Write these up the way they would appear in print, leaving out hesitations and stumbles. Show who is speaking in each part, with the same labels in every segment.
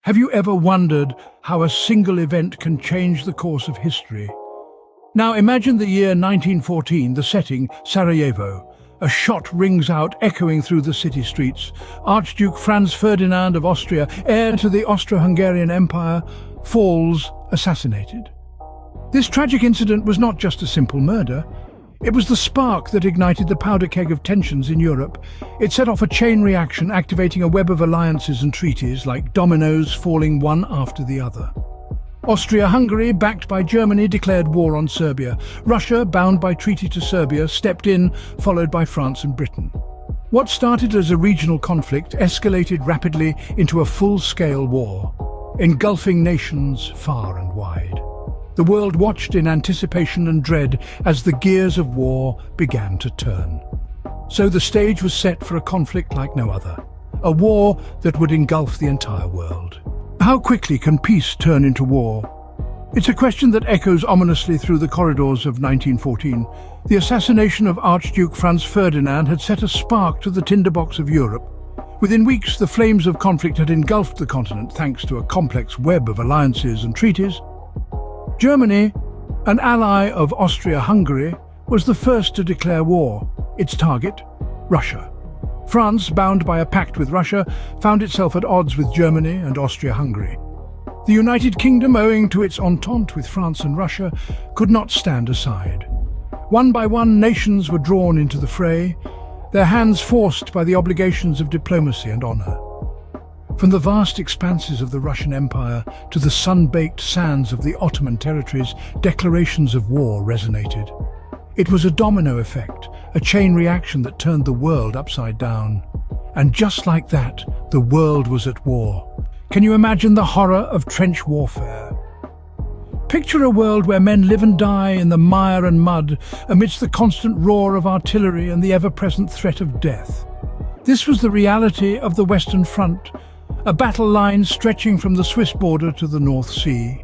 Speaker 1: Have you ever wondered how a single event can change the course of history? Now imagine the year 1914, the setting, Sarajevo. A shot rings out, echoing through the city streets. Archduke Franz Ferdinand of Austria, heir to the Austro-Hungarian Empire, falls assassinated. This tragic incident was not just a simple murder. It was the spark that ignited the powder keg of tensions in Europe. It set off a chain reaction, activating a web of alliances and treaties, like dominoes falling one after the other. Austria-Hungary, backed by Germany, declared war on Serbia. Russia, bound by treaty to Serbia, stepped in, followed by France and Britain. What started as a regional conflict escalated rapidly into a full-scale war, engulfing nations far and wide. The world watched in anticipation and dread as the gears of war began to turn. So the stage was set for a conflict like no other, a war that would engulf the entire world. How quickly can peace turn into war? It's a question that echoes ominously through the corridors of 1914. The assassination of Archduke Franz Ferdinand had set a spark to the tinderbox of Europe. Within weeks, the flames of conflict had engulfed the continent thanks to a complex web of alliances and treaties. Germany, an ally of Austria-Hungary, was the first to declare war. Its target, Russia. France, bound by a pact with Russia, found itself at odds with Germany and Austria-Hungary. The United Kingdom, owing to its entente with France and Russia, could not stand aside. One by one, nations were drawn into the fray, their hands forced by the obligations of diplomacy and honor. From the vast expanses of the Russian Empire to the sun-baked sands of the Ottoman territories, declarations of war resonated. It was a domino effect, a chain reaction that turned the world upside down. And just like that, the world was at war. Can you imagine the horror of trench warfare? Picture a world where men live and die in the mire and mud amidst the constant roar of artillery and the ever-present threat of death. This was the reality of the Western Front, a battle line stretching from the Swiss border to the North Sea.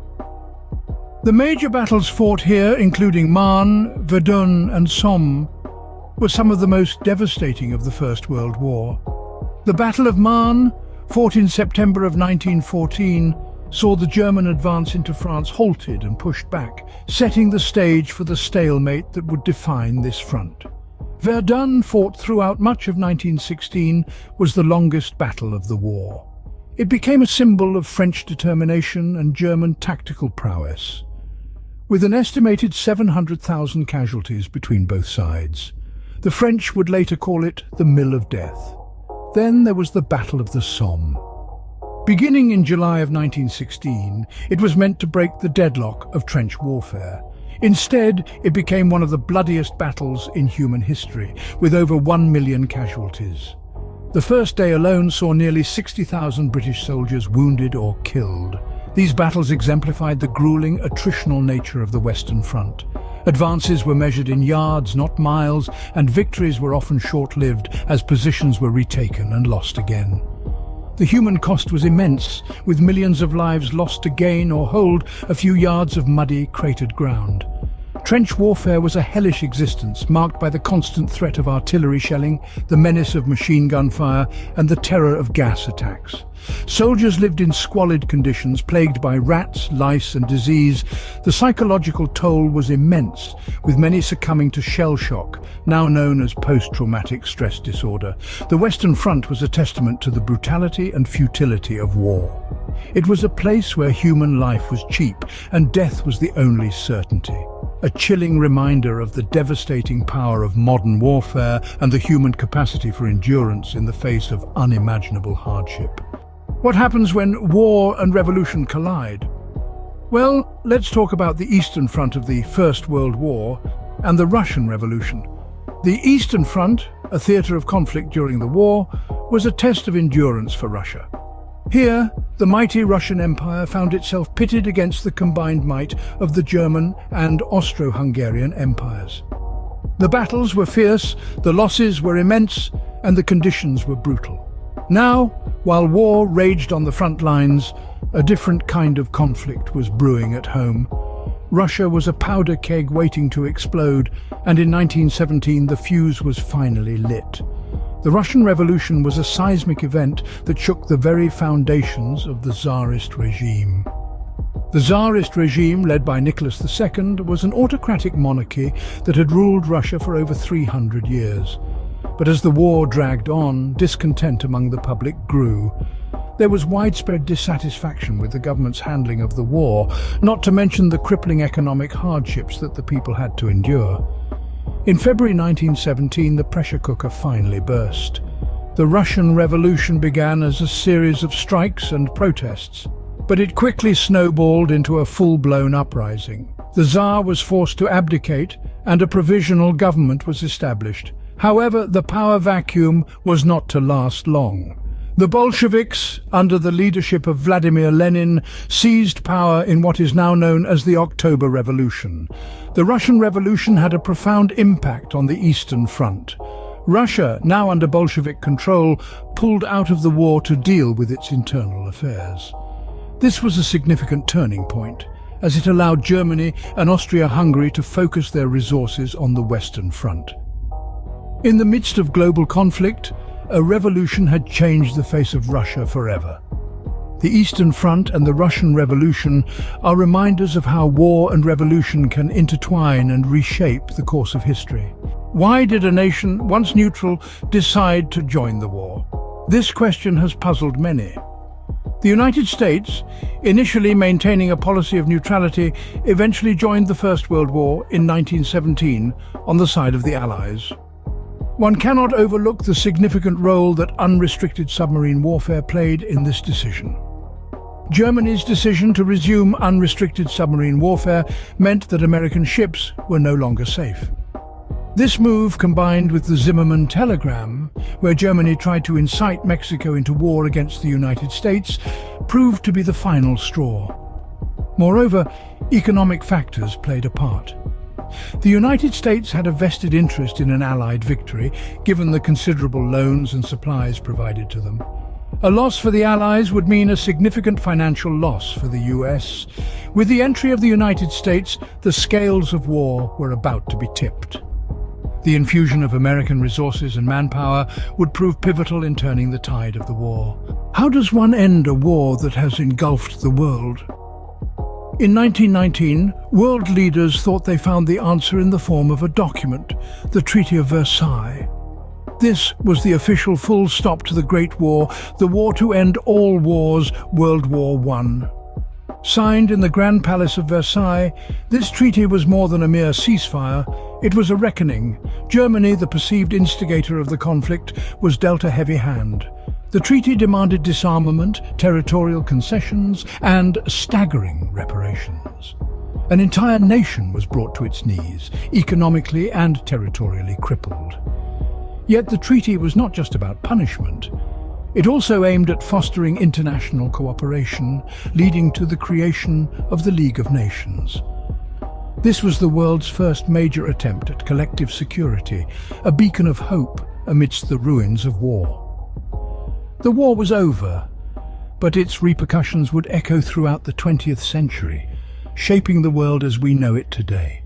Speaker 1: The major battles fought here, including Marne, Verdun and Somme, were some of the most devastating of the First World War. The Battle of Marne, fought in September of 1914, saw the German advance into France halted and pushed back, setting the stage for the stalemate that would define this front. Verdun, fought throughout much of 1916, was the longest battle of the war. It became a symbol of French determination and German tactical prowess, with an estimated 700,000 casualties between both sides. The French would later call it the Mill of Death. Then there was the Battle of the Somme. Beginning in July of 1916, it was meant to break the deadlock of trench warfare. Instead, it became one of the bloodiest battles in human history, with over 1 million casualties. The first day alone saw nearly 60,000 British soldiers wounded or killed. These battles exemplified the grueling, attritional nature of the Western Front. Advances were measured in yards, not miles, and victories were often short-lived as positions were retaken and lost again. The human cost was immense, with millions of lives lost to gain or hold a few yards of muddy, cratered ground. Trench warfare was a hellish existence, marked by the constant threat of artillery shelling, the menace of machine gun fire, and the terror of gas attacks. Soldiers lived in squalid conditions, plagued by rats, lice, and disease. The psychological toll was immense, with many succumbing to shell shock, now known as post-traumatic stress disorder. The Western Front was a testament to the brutality and futility of war. It was a place where human life was cheap and death was the only certainty. A chilling reminder of the devastating power of modern warfare and the human capacity for endurance in the face of unimaginable hardship. What happens when war and revolution collide? Well, let's talk about the Eastern Front of the First World War and the Russian Revolution. The Eastern Front, a theatre of conflict during the war, was a test of endurance for Russia. Here, the mighty Russian Empire found itself pitted against the combined might of the German and Austro-Hungarian empires. The battles were fierce, the losses were immense, and the conditions were brutal. Now, while war raged on the front lines, a different kind of conflict was brewing at home. Russia was a powder keg waiting to explode, and in 1917 the fuse was finally lit. The Russian Revolution was a seismic event that shook the very foundations of the Tsarist regime. The Tsarist regime, led by Nicholas II, was an autocratic monarchy that had ruled Russia for over 300 years. But as the war dragged on, discontent among the public grew. There was widespread dissatisfaction with the government's handling of the war, not to mention the crippling economic hardships that the people had to endure. In February 1917, the pressure cooker finally burst. The Russian Revolution began as a series of strikes and protests, but it quickly snowballed into a full-blown uprising. The Tsar was forced to abdicate, and a provisional government was established. However, the power vacuum was not to last long. The Bolsheviks, under the leadership of Vladimir Lenin, seized power in what is now known as the October Revolution. The Russian Revolution had a profound impact on the Eastern Front. Russia, now under Bolshevik control, pulled out of the war to deal with its internal affairs. This was a significant turning point, as it allowed Germany and Austria-Hungary to focus their resources on the Western Front. In the midst of global conflict, a revolution had changed the face of Russia forever. The Eastern Front and the Russian Revolution are reminders of how war and revolution can intertwine and reshape the course of history. Why did a nation, once neutral, decide to join the war? This question has puzzled many. The United States, initially maintaining a policy of neutrality, eventually joined the First World War in 1917 on the side of the Allies. One cannot overlook the significant role that unrestricted submarine warfare played in this decision. Germany's decision to resume unrestricted submarine warfare meant that American ships were no longer safe. This move, combined with the Zimmermann telegram, where Germany tried to incite Mexico into war against the United States, proved to be the final straw. Moreover, economic factors played a part. The United States had a vested interest in an Allied victory, given the considerable loans and supplies provided to them. A loss for the Allies would mean a significant financial loss for the US. With the entry of the United States, the scales of war were about to be tipped. The infusion of American resources and manpower would prove pivotal in turning the tide of the war. How does one end a war that has engulfed the world? In 1919, world leaders thought they found the answer in the form of a document, the Treaty of Versailles. This was the official full stop to the Great War, the war to end all wars, World War I. Signed in the Grand Palace of Versailles, this treaty was more than a mere ceasefire. It was a reckoning. Germany, the perceived instigator of the conflict, was dealt a heavy hand. The treaty demanded disarmament, territorial concessions, and staggering reparations. An entire nation was brought to its knees, economically and territorially crippled. Yet the treaty was not just about punishment. It also aimed at fostering international cooperation, leading to the creation of the League of Nations. This was the world's first major attempt at collective security, a beacon of hope amidst the ruins of war. The war was over, but its repercussions would echo throughout the 20th century, shaping the world as we know it today.